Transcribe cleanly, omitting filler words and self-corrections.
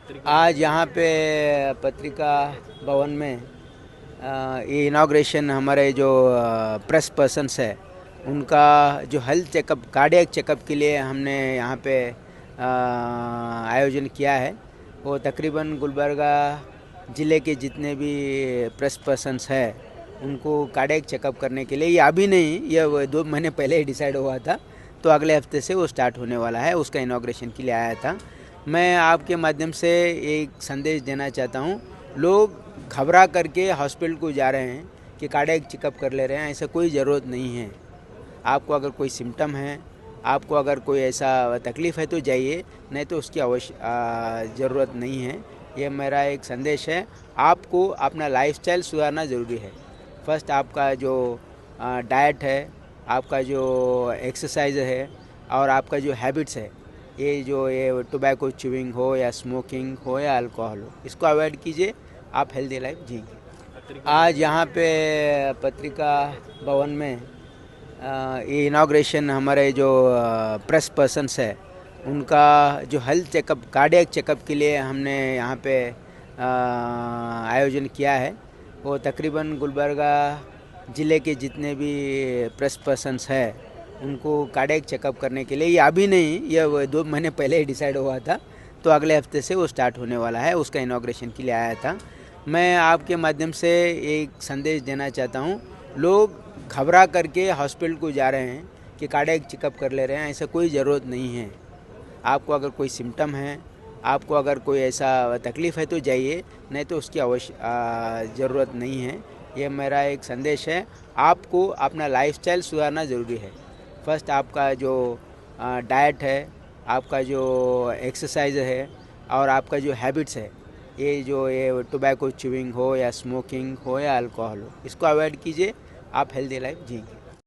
आज यहाँ पे पत्रिका भवन में ये इनाग्रेशन हमारे जो प्रेस पर्सन्स है उनका जो हेल्थ चेकअप कार्डियक चेकअप के लिए हमने यहाँ पे आयोजन किया है। वो तकरीबन गुलबर्गा ज़िले के जितने भी प्रेस पर्सन्स है उनको कार्डियक चेकअप करने के लिए, ये अभी नहीं, ये 2 महीने पहले ही डिसाइड हुआ था, तो अगले हफ्ते से वो स्टार्ट होने वाला है। उसका इनाग्रेशन के लिए आया था। मैं आपके माध्यम से एक संदेश देना चाहता हूँ। लोग घबरा करके हॉस्पिटल को जा रहे हैं कि कार्डियक चेकअप कर ले रहे हैं, ऐसा कोई ज़रूरत नहीं है। आपको अगर कोई सिम्टम है, आपको अगर कोई ऐसा तकलीफ़ है तो जाइए, नहीं तो उसकी ज़रूरत नहीं है। ये मेरा एक संदेश है। आपको अपना लाइफस्टाइल सुधारना ज़रूरी है। फर्स्ट आपका जो डाइट है, आपका जो एक्सरसाइज है और आपका जो हैबिट्स है, ये टोबैको च्यूइंग हो या स्मोकिंग हो या अल्कोहल हो, इसको अवॉइड कीजिए, आप हेल्दी लाइफ जिएंगे। आज यहाँ पे पत्रिका भवन में ये इनाग्रेशन हमारे जो प्रेस पर्सन्स है उनका जो हेल्थ चेकअप कार्डियक चेकअप के लिए हमने यहाँ पे आयोजन किया है। वो तकरीबन गुलबर्गा ज़िले के जितने भी प्रेस पर्सन्स है उनको कार्डियक चेकअप करने के लिए, ये अभी नहीं, ये 2 महीने पहले ही डिसाइड हुआ था, तो अगले हफ्ते से वो स्टार्ट होने वाला है। उसका इनाग्रेशन के लिए आया था। मैं आपके माध्यम से एक संदेश देना चाहता हूँ। लोग घबरा करके हॉस्पिटल को जा रहे हैं कि कार्डियक चेकअप कर ले रहे हैं, ऐसा कोई ज़रूरत नहीं है। आपको अगर कोई सिम्टम है, आपको अगर कोई ऐसा तकलीफ़ है तो जाइए, नहीं तो उसकी ज़रूरत नहीं है। ये मेरा एक संदेश है। आपको अपना लाइफस्टाइल सुधारना ज़रूरी है। फर्स्ट आपका जो डाइट है, आपका जो एक्सरसाइज है और आपका जो हैबिट्स है, ये टोबैको च्यूइंग हो या स्मोकिंग हो या अल्कोहल हो, इसको अवॉइड कीजिए, आप हेल्दी लाइफ जिएंगे।